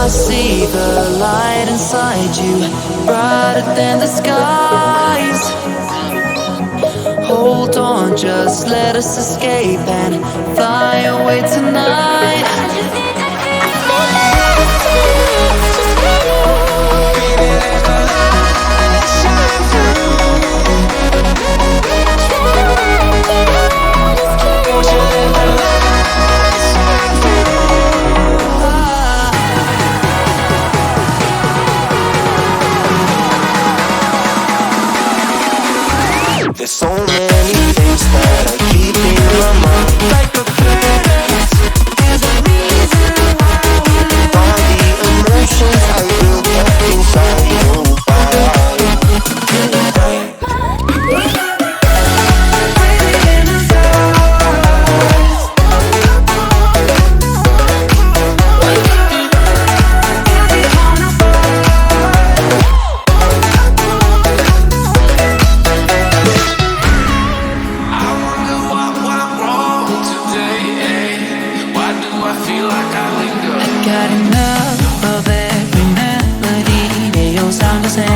I see the light inside you, brighter than the skies. Hold on, just let us escape and fly away tonight. There's so many things that I keep in my mind, like a parent. There's a reason why we live. All the emotions I built up inside your body. Got enough of every melody. They all sound the same.